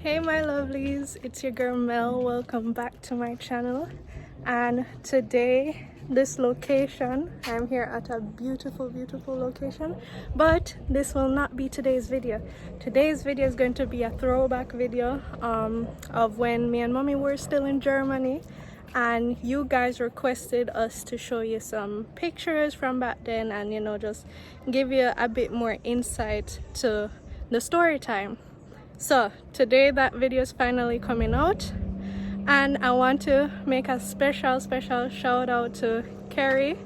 Hey my lovelies, it's your girl Mel. Welcome back to my channel. And today, this location, I'm here at a beautiful location, but this will not be today's video. Today's video is going to be a throwback video of when me and mommy were still in Germany, and you guys requested us to show you some pictures from back then and just give you a bit more insight to the story time. So today that video is finally coming out, and I want to make a special shout out to Carrie.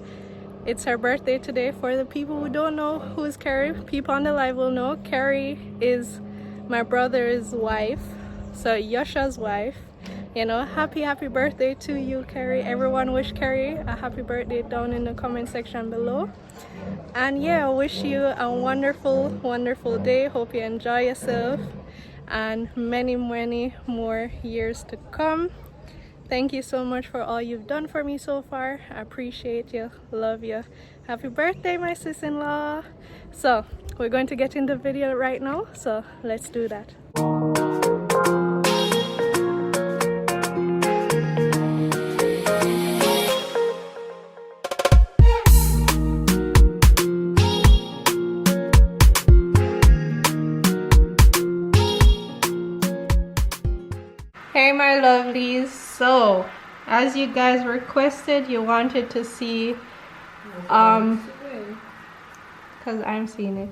It's her birthday today. For the people who don't know who's Carrie, people on the live will know. Carrie is my brother's wife, so Yosha's wife. Happy birthday to you, Carrie. Everyone wish Carrie a happy birthday down in the comment section below. And yeah, I wish you a wonderful day. Hope you enjoy yourself and many more years to come. Thank you so much for all you've done for me so far. I appreciate you, love you. Happy birthday, my sis-in-law. So we're going to get in the video right now, so let's do that. Hey my lovelies, so as you guys requested, you wanted to see because I'm seeing it,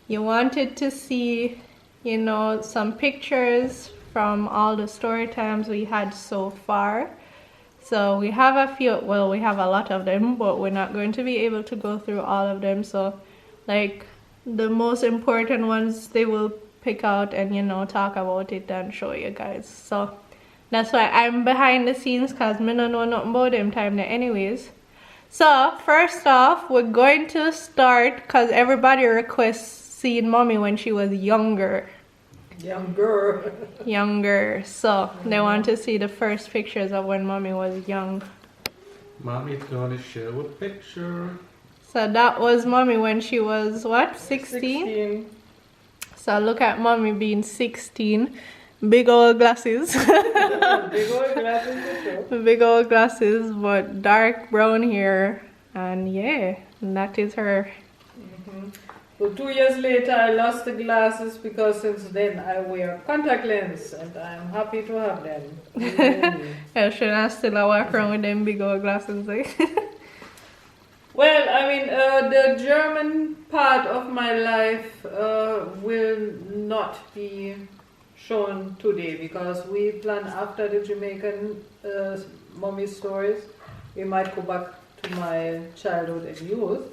you wanted to see some pictures from all the story times we had so far. So we have a few, well, we have a lot of them, but we're not going to be able to go through all of them. So like the most important ones, they will pick out and talk about it and show you guys. So that's why I'm behind the scenes, because me don't know nothing about them time there anyways. So first off, we're going to start because everybody requests seeing mommy when she was younger. So they want to see the first pictures of when mommy was young. Mommy's gonna show a picture. So that was mommy when she was what, 16? So look at mommy being 16. Big old glasses. Big old glasses, but dark brown hair. And yeah, that is her. So 2 years later, I lost the glasses because since then I wear contact lens, and I'm happy to have them. Yeah, should I still walk around with them big old glasses? Well, I mean, the German part of my life will not be shown today because we plan after the Jamaican mommy stories, we might go back to my childhood and youth.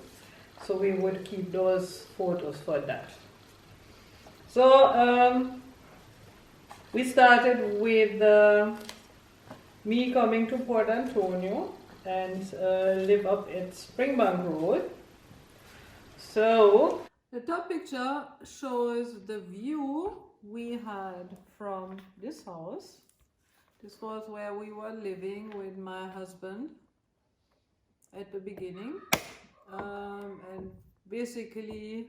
So we would keep those photos for that. So we started with me coming to Port Antonio and live up at Springbank Road. So the top picture shows the view we had from this house. This was where we were living with my husband at the beginning. And basically,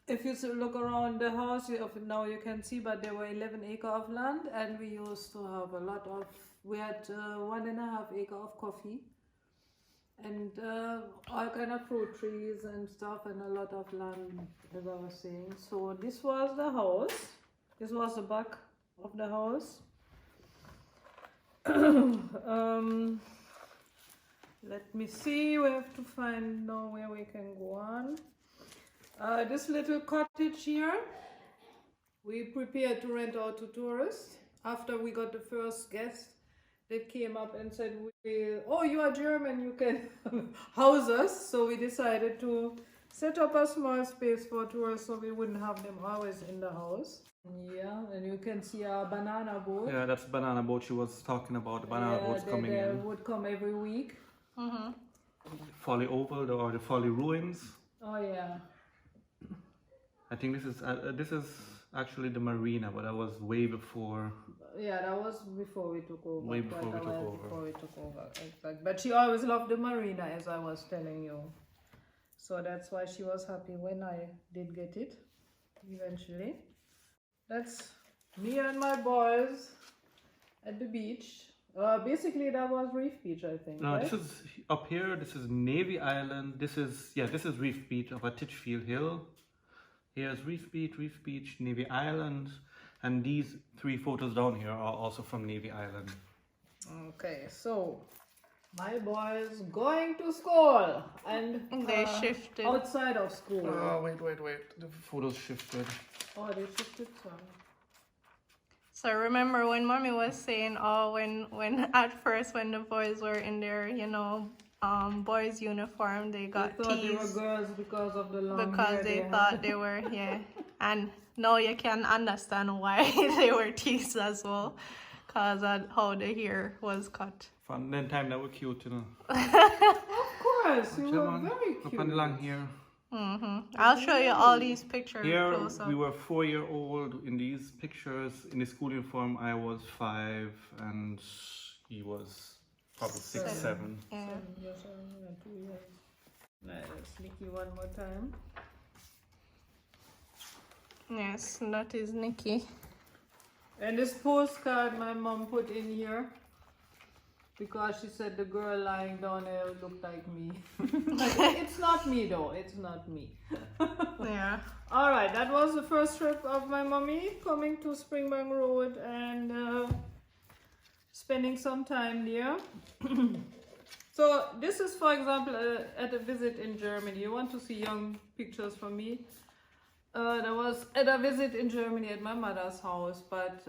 if you look around the house, now you can see, but there were 11 acres of land, and we used to have a lot of, we had 1.5 acres of coffee, and all kind of fruit trees and stuff, and a lot of land, as I was saying. So this was the house. This was the back of the house. Let me see, we have to find now where we can go on. This little cottage here, we prepared to rent out to tourists. After we got the first guest that came up and said, oh, you are German, you can house us. So we decided to set up a small space for tourists so we wouldn't have them always in the house. Yeah, and you can see a banana boat. Yeah, that's a banana boat she was talking about. The banana boats coming in. They would come every week. Folly Oval or the Folly Ruins. Oh yeah. I think this is actually the marina, but that was way before. Yeah, that was before we took over. Way before we took over. Exactly. But she always loved the marina, as I was telling you. So that's why she was happy when I did get it eventually. That's me and my boys at the beach. Basically, that was Reef Beach, I think. No, right? this is up here. This is Navy Island. This is Reef Beach of a Titchfield Hill. Here's Reef Beach, Navy Island, and these 3 photos down here are also from Navy Island. Okay, so my boys going to school and They shifted. outside of school. Oh, wait. The photos shifted. Oh, they shifted some. So remember when mommy was saying, oh, when at first when the boys were in their, you know, boys uniform, they They got thought they were teased girls because of the long hair because they had. thought they were, yeah. And now you can understand why they were teased as well, because of how the hair was cut. Fun. Then time that were cute, you know. Of course, you were Come on, very up cute. and along here. I'll show you all these pictures Here close up. we were 4-year-old in these pictures. In the school uniform, I was 5 and he was probably 6, 7. Yeah. 7 years, 2 years. Let's Nikki one more time. Yes, that is Nikki. And this postcard my mom put in here because she said the girl lying down there looked like me. It's not me though, it's not me. Yeah. Alright, that was the first trip of my mommy coming to Springbank Road and spending some time there. So this is, for example, at a visit in Germany. You want to see young pictures from me? That was at a visit in Germany at my mother's house, but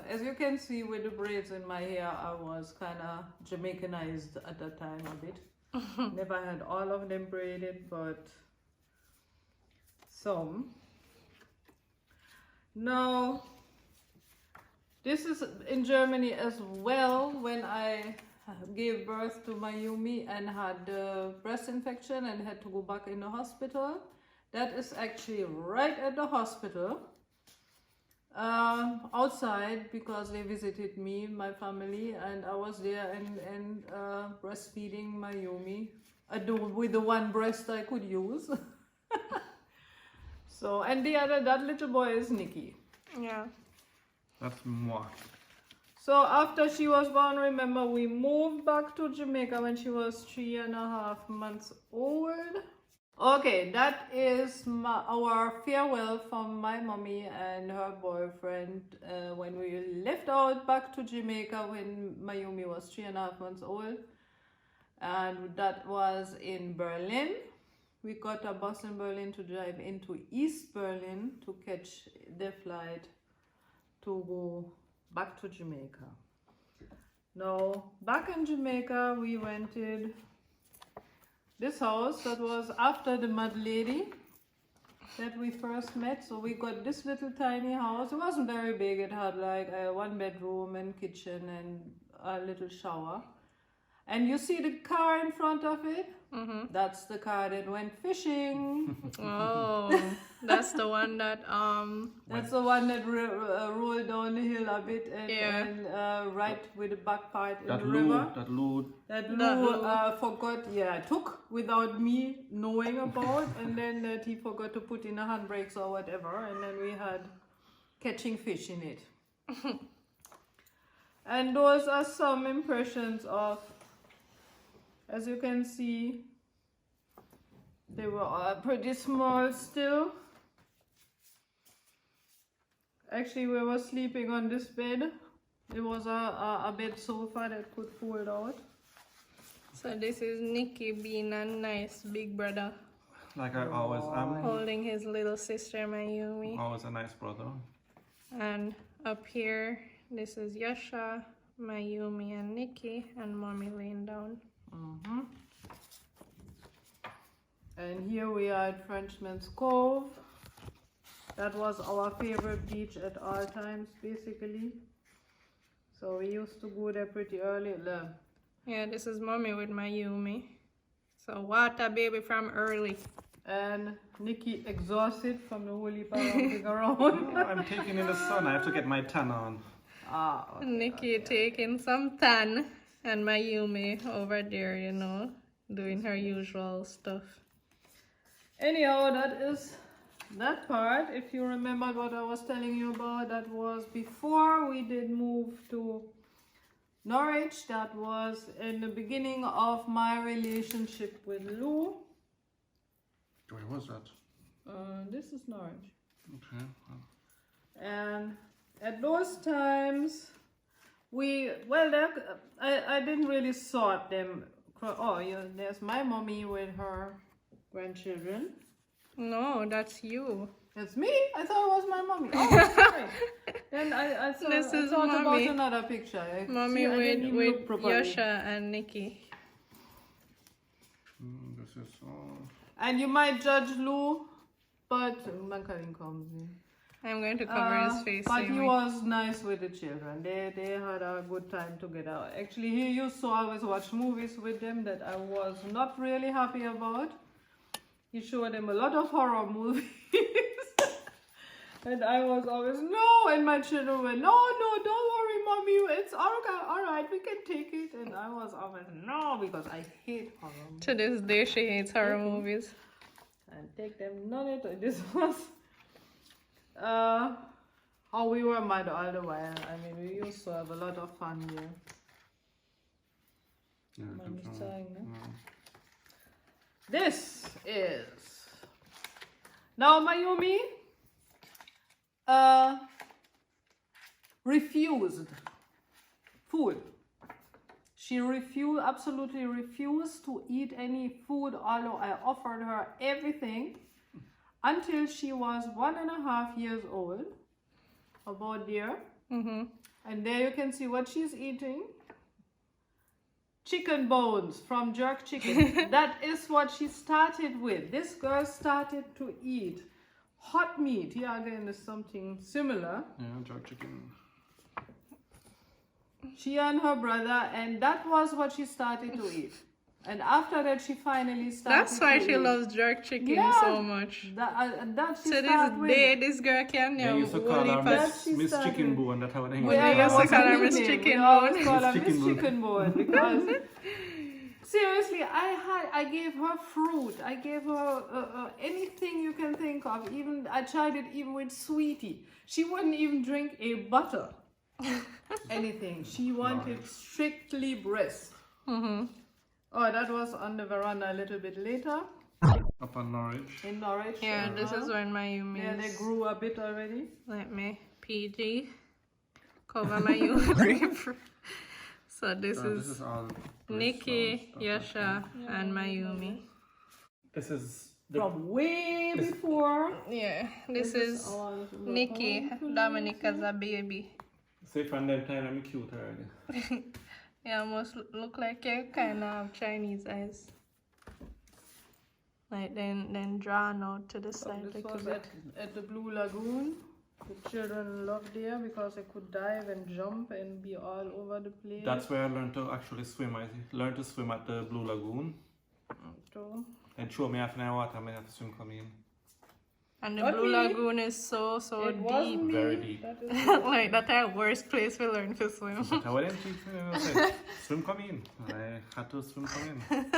as you can see with the braids in my hair, I was kind of Jamaicanized at that time a bit. Never had all of them braided, but some. Now, this is in Germany as well when I gave birth to Mayumi and had breast infection and had to go back in the hospital. That is actually right at the hospital, outside, because they visited me, my family, and I was there and breastfeeding Mayumi with the one breast I could use. So, and that little boy is Nikki. Yeah. That's moi. So after she was born, remember, we moved back to Jamaica when she was 3.5 months old. Okay, that is our farewell from my mommy and her boyfriend when we left out back to Jamaica when Mayumi was 3.5 months old. And that was in Berlin. We got a bus in Berlin to drive into East Berlin to catch the flight to go back to Jamaica. Now, back in Jamaica, we rented this house that was after the Mad Lady that we first met. So we got this little tiny house. It wasn't very big. It had like a 1 bedroom and kitchen and a little shower. And you see the car in front of it? That's the car that went fishing. Oh, that's the one that That's the one that rolled down the hill a bit and right with the back part in the river. That Lou forgot, took without me knowing about, and then that he forgot to put in the handbrakes or whatever, and then we had catching fish in it. And those are some impressions of, as you can see, they were pretty small still. Actually, we were sleeping on this bed. It was a bed sofa that could fold out. so this is Nikki being a nice big brother, Like I always am. holding his little sister Mayumi. Always a nice brother. And up here, this is Yasha, Mayumi, and Nikki, and mommy laying down. And here we are at Frenchman's Cove. That was our favorite beach at all times, basically. So we used to go there pretty early. Yeah, this is mommy with Mayumi. So water baby from early. And Nikki exhausted from the whole heap of running around. I'm taking in the sun. I have to get my tan on. Nikki taking some tan, and Mayumi over there, you know, doing her usual stuff. Anyhow, that is that part, if you remember what I was telling you about, that was before we did move to Norwich. That was in the beginning of my relationship with Lou. Where was that? This is Norwich. Okay. And at those times, I didn't really sort them. Oh, yeah, there's my mommy with her grandchildren. No, that's you. It's me? I thought it was my mommy. Oh, sorry. Then I thought, This is I thought mommy. about another picture. Mommy See, I didn't even look with properly. Yasha and Nikki. This is all. And you might judge Lou, but Mankalin comes in. I'm going to cover his face. But same he way. was nice with the children. They had a good time together. Actually, he used to always watch movies with them that I was not really happy about. He showed them a lot of horror movies. And I was always, no, and my children were, no, don't worry, mommy, it's all right, we can take it. And I was always, no, because I hate horror movies. To this day, she hates horror movies. And take them, none of it. This was how we were mad all the while. I mean, we used to have a lot of fun here. Yeah, Mommy's that's all. trying, no? No. This is now Mayumi refused food. She absolutely refused to eat any food, although I offered her everything until she was 1.5 years old, about there. And there you can see what she's eating. Chicken bones from jerk chicken. That is what she started with. This girl started to eat hot meat. Here again is something similar. Yeah, jerk chicken. She and her brother, and that was what she started to eat. And after that, she finally started. That's why to she eat. loves jerk chicken Yeah. so much. That she To started this with. day, this girl can They used to call her That Miss, she Miss started. Chicken Bone, that's how they Yeah, Yeah, they that used to was call her her Miss nickname. Chicken We always Bone. call her Miss Miss Chicken Bone. Chicken Bone because seriously, I gave her fruit. I gave her anything you can think of. Even I tried it even with sweetie. She wouldn't even drink a butter. Anything. She wanted strictly breast. Oh, that was on the veranda a little bit later up on Norwich. in Norwich. Yeah, this is when Mayumi Yeah, they is. grew a bit already. Let me PG cover Mayumi. So this So this is is all Nikki, Yasha, and Mayumi. This is the From way before. Yeah, this is our little Nikki, Dominic as a baby. say from them time I'm cute already. You almost look like you kind of have Chinese eyes. Like then drawn out to the side This like a was bit. at the Blue Lagoon. The children loved there because they could dive and jump and be all over the place. That's where I learned to actually swim. I learned to swim at the Blue Lagoon. So, And show me half an hour water, I have to swim come in. And the Not Blue me. Lagoon is so it wasn't deep. me. Very deep. That is Like that's our worst place to learn to swim. But I wouldn't teach me. I said, swim come in. I had to swim come in.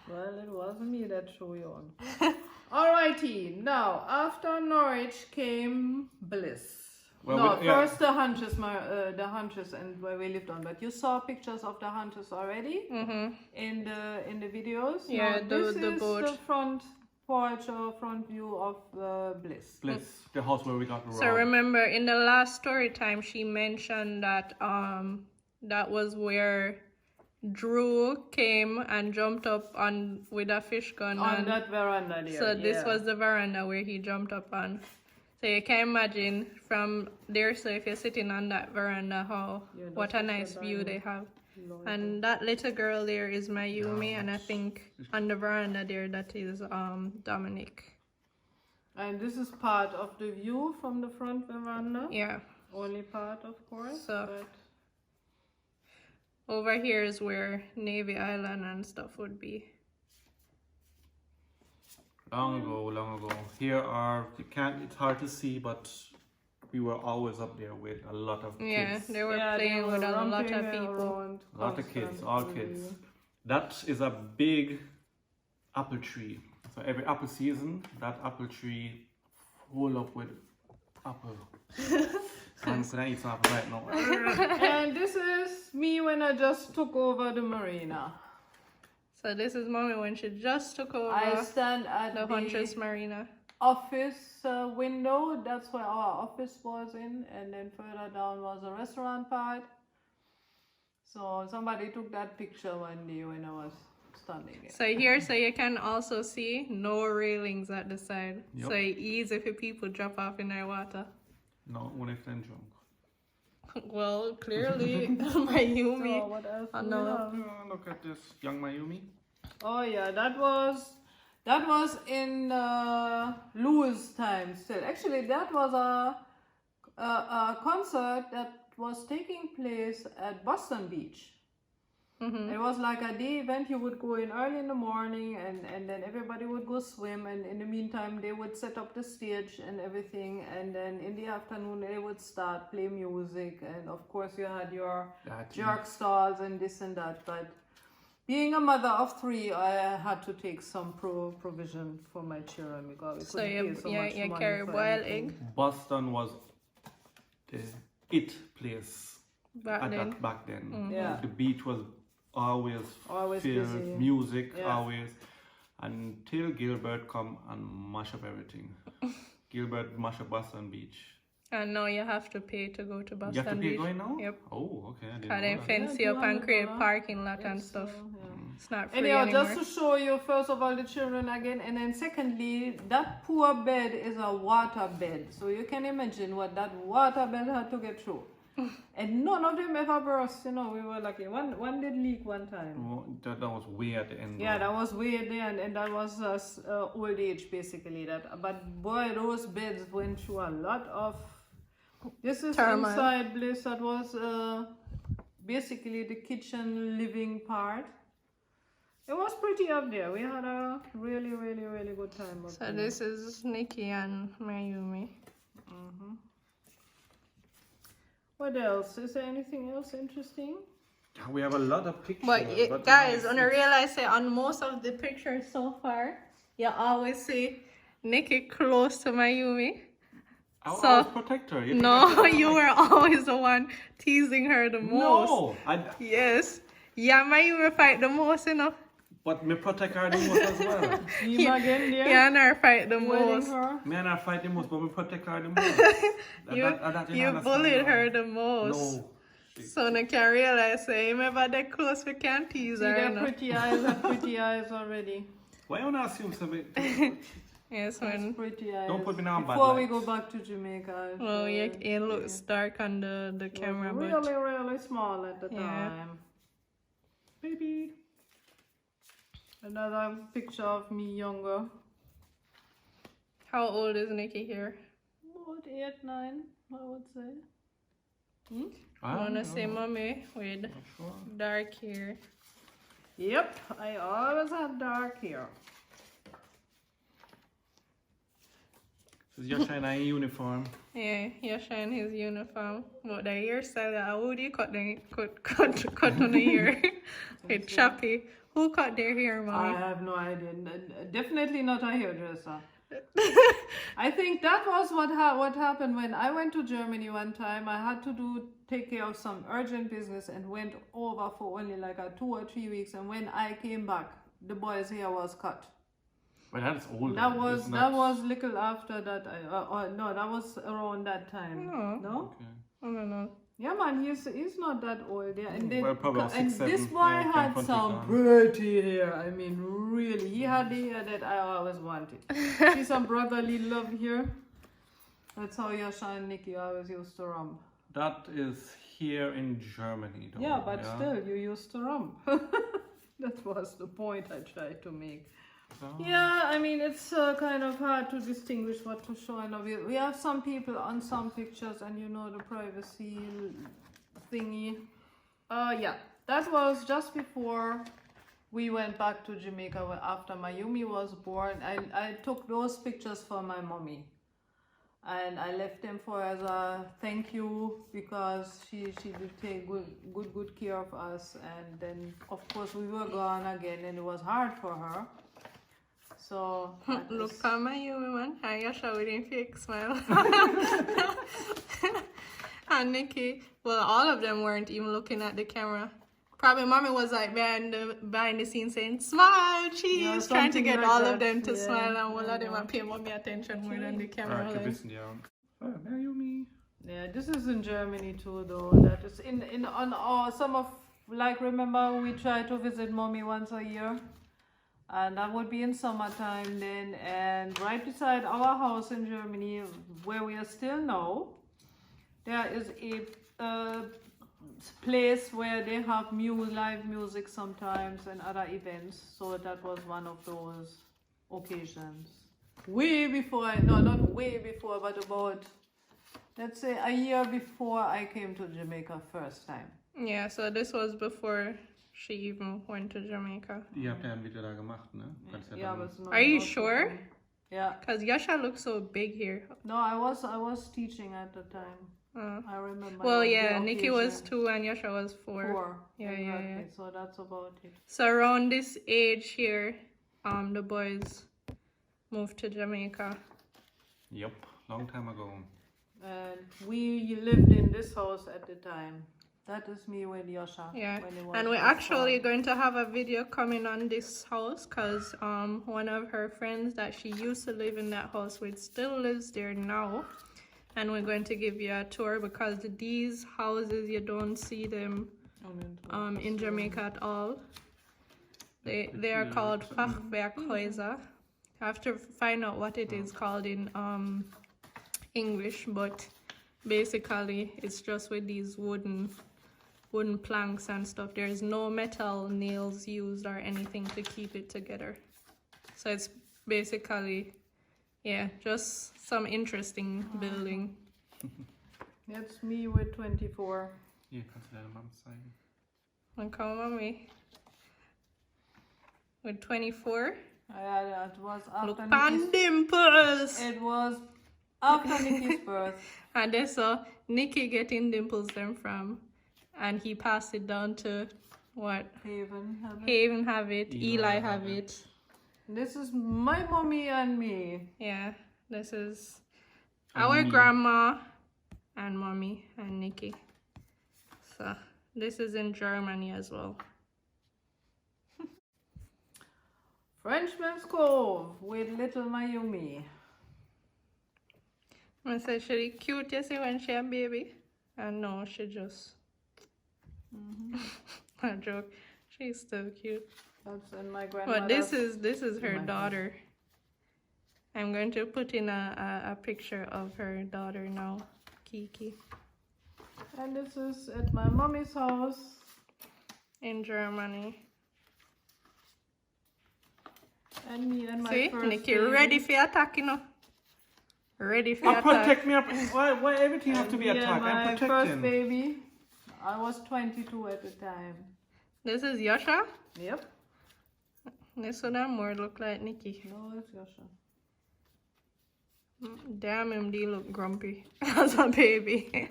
well, it wasn't me that showed you on. Alrighty, now after Norwich came Bliss. Well, no, yeah. first the Huntress, and where we lived on. But you saw pictures of the Huntress already in the videos. Yeah, Now, the this is boat. the front porch or front view of Bliss. Bliss, the house where we got robbed. So remember in the last story time she mentioned that that was where Drew came and jumped up on with a fish gun On and that veranda there. so this yeah. was the veranda where he jumped up on. So you can imagine from there, so if you're sitting on that veranda, how Yeah, what a that's nice so view nice. they have. Lord. And that little girl there is Mayumi, and I think on the veranda there that is Dominic. And this is part of the view from the front veranda. Yeah. Only part, of course. So- but Over here is where Navy Island and stuff would be. Long ago. Here are, it's hard to see, but we were always up there with a lot of kids. Yeah, they were yeah, playing they were with a lot romping of people. around A lot of kids, all constantly. kids. That is a big apple tree. So every apple season, that apple tree roll up with apple. I'm gonna eat some apple right now. And this is me when I just took over the marina. So this is mommy when she just took over I stand at the Huntress Marina. office window. That's where our office was in, and then further down was a restaurant part. So somebody took that picture one day when I was standing there. So here, so you can also see no railings at the side. Yup. So it's easy for people drop off in their water. No, only if they're drunk. Well, clearly, Mayumi. So what else Oh, do we no. have? Look at this young Mayumi. Oh yeah, that was in Lou's time still. Actually, that was a concert that was taking place at Boston Beach. It was like a day event. You would go in early in the morning, and then everybody would go swim, and in the meantime they would set up the stage and everything, and then in the afternoon they would start play music, and of course you had your jerk stars and this and that. But being a mother of 3, I had to take some provision for my children because we So couldn't pay so much you money carry for boiled anything. egg Boston was the it place back at then. that back then. Yeah. The beach was always Always filled, busy. music Yeah. always, until Gilbert come and mash up everything. Gilbert mash up Boston Beach. And now you have to pay to go to Boston You have to pay Beach. going now? Yep. Oh, okay. I didn't And know then that. fence Yeah, you up and create $200. parking lot and stuff. Yeah. It's not free Anyhow, anymore. just to show you, first of all, the children again, and then secondly, that poor bed is a water bed. So you can imagine what that water bed had to get through. And none of them ever burst, you know, we were lucky. One did leak one time. Oh, that was way at the end. Yeah, that was way there, and that was old age basically. But boy, those beds went through a lot of. This is Turmoil. inside Bliss. That was basically the kitchen living part. It was pretty up there. We had a really, really, really good time up So there. this is Nikki and Mayumi. What else? Is there anything else interesting? We have a lot of pictures. But guys, when I realize that on most of the pictures so far, you always see Nikki close to Mayumi. I so- always protect her. No, you were always the one teasing her the most. No, Yes. Yeah, Mayumi fight the most, you know. but me protect her the most as well. See him again there? Yeah, and her fight the Holding most. her? Me and her fight the most, but we protect her the most. You bullied her the most. No. So I can realize, say, remember that close, we can't tease See her. their You know? pretty eyes and pretty eyes already. Why you not assume something? Yes, That's when. pretty eyes. Don't put me down bad Before we light. go back to Jamaica. I'll Well, show it you. looks dark on the camera, Really, but really small at the Yeah. time. Baby. Another picture of me younger. how old is Nikki here? About 8, 9, I would say. I wanna say mommy with Sure. dark hair. Yep, I always had dark hair. This is your China uniform. Yeah, you shine his uniform. But the hairstyle, how would you cut on the hair? With choppy. Who cut their hair, I mommy? have no idea. Definitely not a hairdresser. I think that was what happened when I went to Germany one time. I had to take care of some urgent business and went over for only like 2 or 3 weeks. And when I came back, the boy's hair was cut. But that's old. That was little after that. No, that was around that time. Oh. No? Okay. I don't know. Yeah, man, he's not that old. Yeah, and then, Well, probably about and 6, this 7, boy yeah, had 10, some 20. pretty hair. I mean, really, he had the hair that I always wanted. See some brotherly love here. That's how Yasha and Nikki always used to rump. That is here in Germany, though. Yeah, but still, you used to rump. That was the point I tried to make. So, Yeah, I mean, it's kind of hard to distinguish what to show. I know we have some people on some pictures, and you know the privacy thingy. Yeah, that was just before we went back to Jamaica after Mayumi was born. I took those pictures for my mommy, and I left them for as a thank you because she did take good care of us. And then of course we were gone again, and it was hard for her. So that Look is- at my human man. And Yasha with a fake smile. And Nikki, well, all of them weren't even looking at the camera. Probably mommy was like behind the scenes saying, smile, cheese, Yeah, trying to something get like all that, of them to yeah, smile, and one I of them know. are paying mommy attention more than the camera. Ah, like. gewissen, ja. Mayumi. Yeah, this is in Germany too, though. That is in on some of, like, remember we try to visit mommy once a year, and that would be in summertime then. And right beside our house in Germany, where we are still now, there is a place where they have live music sometimes and other events. So that was one of those occasions. Way before, no, not way before, but about, let's say, a year before I came to Jamaica first time. Yeah, so this was before she even went to Jamaica. Ihr habt ja ein Video da gemacht, ne? Kannst ja Yeah, dann- but Are you sure? Yeah. Because Yasha looks so big here. No, I was teaching at the time. Uh, I remember. well, the yeah, Nikki was occasion. 2 and Yasha was 4. 4. Yeah, yeah, exactly. yeah. So that's about it. So around this age here, the boys moved to Jamaica. Yup, long time ago. And we lived in this house at the time. That is me with Yasha. Yeah, when it was and we're just actually born. going to have a video coming on this house because one of her friends that she used to live in that house with still lives there now, and we're going to give you a tour because these houses you don't see them in Jamaica at all. They are called Fachwerkhäuser. I have to find out what it is called in English, but basically it's just with these wooden planks and stuff. There's no metal nails used or anything to keep it together. So it's basically, yeah, just some interesting building. That's me with 24. Hier kannst du deine Mom zeigen. And come on me. With 24. Yeah, that was Look after on Nikki's, dimples! it was after Nikki's birth. And they saw Nikki getting dimples them from, and he passed it down to what? Haven. Haven have it, Eli have it. This is my mommy and me. Yeah, this is And our me. grandma and mommy and Nikki. So this is in Germany as well. Frenchman's Cove with little Mayumi. I said she cute, you see, when she a baby. And no, she just a joke. She's still cute. That's in my grandmother's. But this is her daughter. I'm going to put in a picture of her daughter now, Kiki, And this is at my mommy's house. in Germany. And me and my See, first Nikki, baby. ready for attack, you know. Ready for Oh, attack. protect me up. Why everything have to be And attacked? my I'm first protecting. baby. I was 22 at the time. This is Yasha. Yep. This one more look like Nikki. No, it's Yasha. Damn him, they look grumpy as a baby.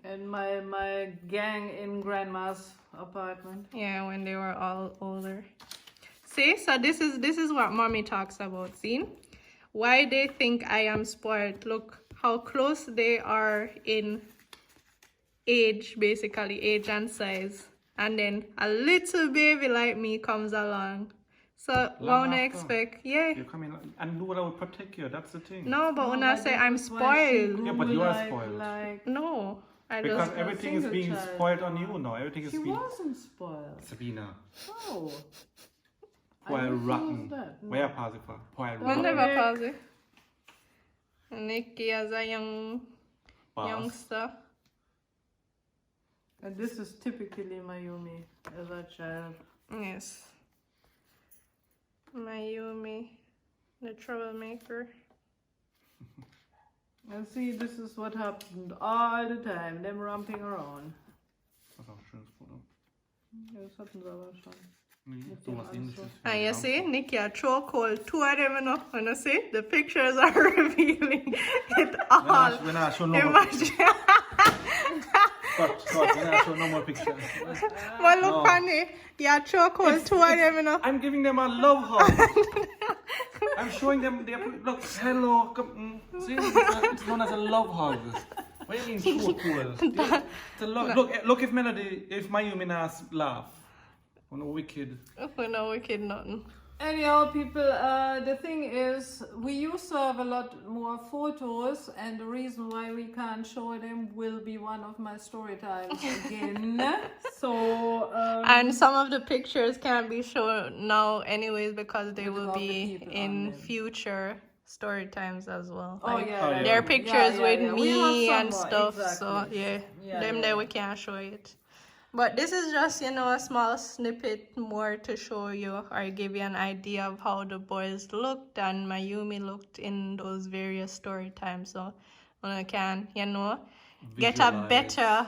And my gang in grandma's apartment. Yeah, when they were all older. See, so this is what mommy talks about. See, why they think I am spoiled. Look how close they are in age, basically age and size, and then a little baby like me comes along. So what I expect? Yeah. You come in and do what I would protect you. That's the thing. No, but when I but say this I'm is why she spoiled, grew Yeah, but you are like- spoiled. Like, no, I Because just everything is single being child. spoiled on you now. Everything is she being wasn't spoiled. Sabina. No. I Spoiled refuse rotten. that. No. Where Pacifier? Spoiled We'll rotten. never pause it. Nikki as a Boss. youngster. And this is typically Mayumi as a child. Yes. Mayumi, the troublemaker. And see, this is what happened all the time. Them ramping around. Das ist auch ein schönes Foto. Das hatten sie aber schon. Nee, sowas ähnliches. And you see, Nikki, a chokehold. 2 of them, you know. And you see, the pictures are revealing it all. Wenn er schon noch... Imagine. Scott, you're not showing no more pictures. Well, look, No. funny. Yeah, choke hold two of them, you know. I'm giving them a love hug. I'm showing them their look. Hello, come. See, it's known as a love hug. What do you mean so cool? It's a love. Look if Mayumi Nas laugh. Oh no, wicked. We're no wicked nothing. Anyhow, people, the thing is, we used to have a lot more photos, and the reason why we can't show them will be one of my story times again. So, And some of the pictures can't be shown now anyways because they will Because of the be people in on them. future story times as well. oh Like, yeah, yeah. there are Yeah, pictures with We have me some and more, stuff, so exactly. yeah, Yeah, them yeah. there we can't show it. But this is just, you know, a small snippet more to show you or give you an idea of how the boys looked and Mayumi looked in those various story times. So you can, you know, get a Visualize. better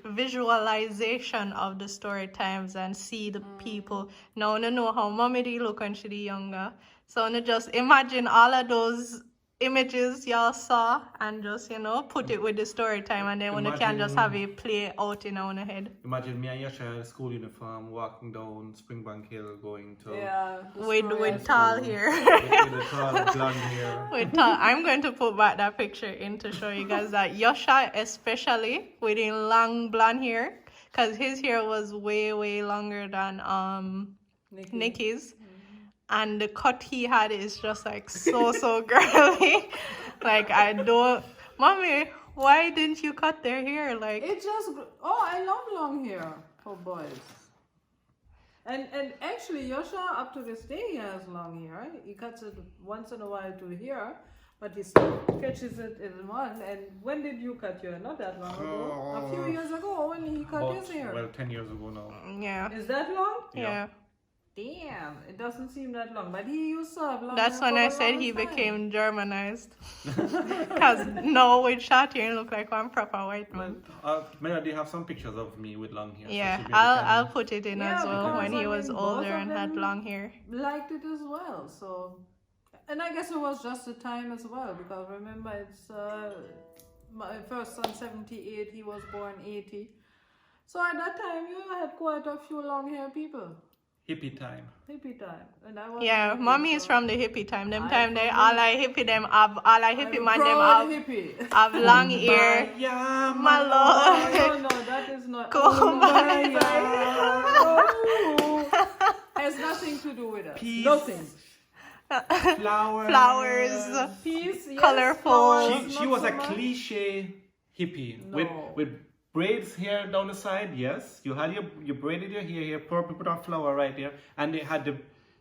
visualization of the story times and see the people. Now you know how mommy did look when she was younger. So you just imagine all of those images y'all saw and just, you know, put it with the story time, and then when you can just have it play out in our head. Imagine me and Yasha in school uniform walking down Springbank Hill going to yeah. the With story with has- tall hair. with the tall blonde hair. With tall. I'm going to put back that picture in to show you guys that Yosha, especially with his long blonde hair, because his hair was way longer than Nikki. Nikki's. And the cut he had is just like so girly. Like, I don't, mommy, why didn't you cut their hair? Like, It just, I love long hair for boys. And actually, Yosha, up to this day, he has long hair. He cuts it once in a while to here, but he still catches it in one. And when did you cut your hair? Not that long ago. A few years ago when he cut his hair. Well, 10 years ago now. yeah. Is that long? Yeah. Damn, it doesn't seem that long. But he used to have long That's hair when for I a said long he time. became Germanized. Because now with short hair, he look like one proper white man. Melody have some pictures of me with long hair. so Yeah, she maybe I'll can- put it in Yeah, as well because, when he I was mean, older both of and had them- long hair. Liked it as well. So, and I guess it was just the time as well, because remember, it's my first son 78, he was born 80. So at that time, you had quite a few long hair people. Hippie time. Hippie time, and I was Yeah, hippie, mommy is so from the hippie time. Them I'm time they from all the- I hippie them have all I hippie I'm man them proud have hippie. have long hair. Yeah, My lord. No, that is not. Kumbaya. Oh, has nothing to do with us. Peace. Nothing. Flowers. Flowers. Peace, yes, Colorful. flowers, She not was so a much. cliche hippie No. with braids here down the side. Yes, you had you braided your hair here, put a flower right there, and they had the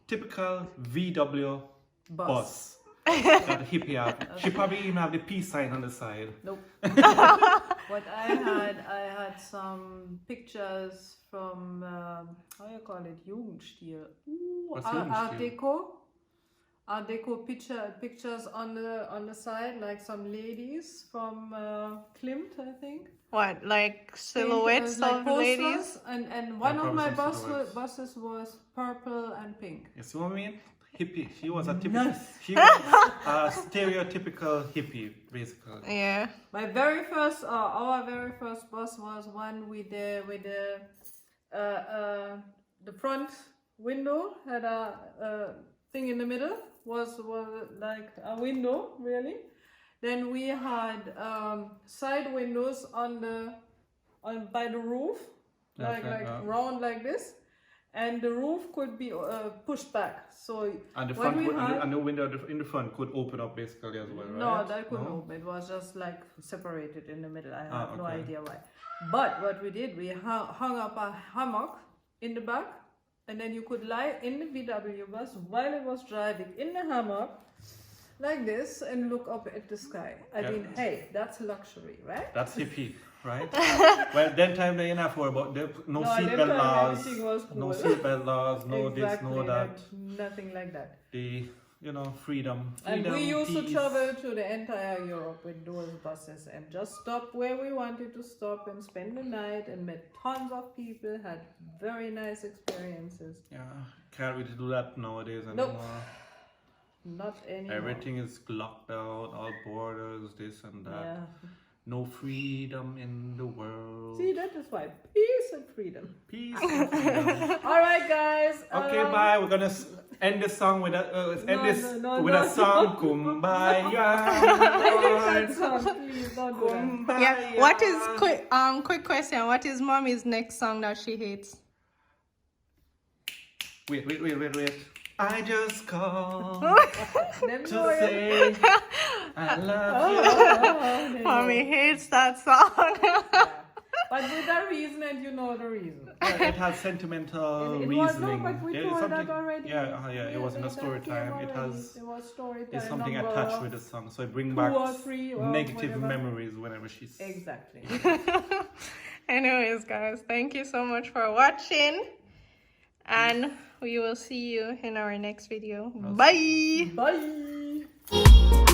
typical VW bus that the hippie have. She probably even have the peace sign on the side. Nope. What I had some pictures from how you call it, Jugendstil. Ooh, What's Art Jugendstil? Art Deco pictures on the side, like some ladies from Klimt, I think. What, like silhouettes Like of posters, ladies? and one of probably my some silhouettes. buses was purple and pink. You see what I mean? Hippie. She was a typical. Nice. She was a stereotypical hippie, basically. Yeah. My very first, our very first bus was one with the front window had a thing in the middle, was like a window really. Then we had side windows by the roof, like round like this, and the roof could be pushed back. So And the when front we had- and the window in the front could open up basically as well, right? No, that couldn't No? open. It was just like separated in the middle. I have no okay. idea why. But what we did, we hung up a hammock in the back, and then you could lie in the VW bus while it was driving in the hammock, like this, and look up at the sky. I Yeah. mean, hey, that's luxury, right? That's hippie, right? Well, then time they enough for about no No, at that seatbelt time laws, everything was no cool. seatbelt laws, no this, Exactly, no that. nothing like that. The freedom. And we used to peace. travel to the entire Europe with those buses and just stop where we wanted to stop and spend the night and met tons of people, had very nice experiences. Yeah, can't really do that nowadays Nope. anymore. Not anymore. Everything is locked out, all borders, this and that. Yeah. No freedom in the world. See, that is why peace and freedom. Peace and freedom. All right, guys. Okay, bye. We're gonna end this song with a song. Kumbaya. That song, please don't do that. Kumbaya. Yeah. What is quick question? What is mommy's next song that she hates? Wait. I just called Them to know you. say I love you. Mommy hates that song. But with the reason, and you know the reason. Yeah, it has sentimental It was, reasoning. no, but we There is told something. that already. It was in a story time. It has. was story time. There's something number attached with the song, so it brings 2 back or 3 or negative whatever. memories whenever she's. Exactly. Anyways, guys, thank you so much for watching. And we will see you in our next video. Bye. Bye.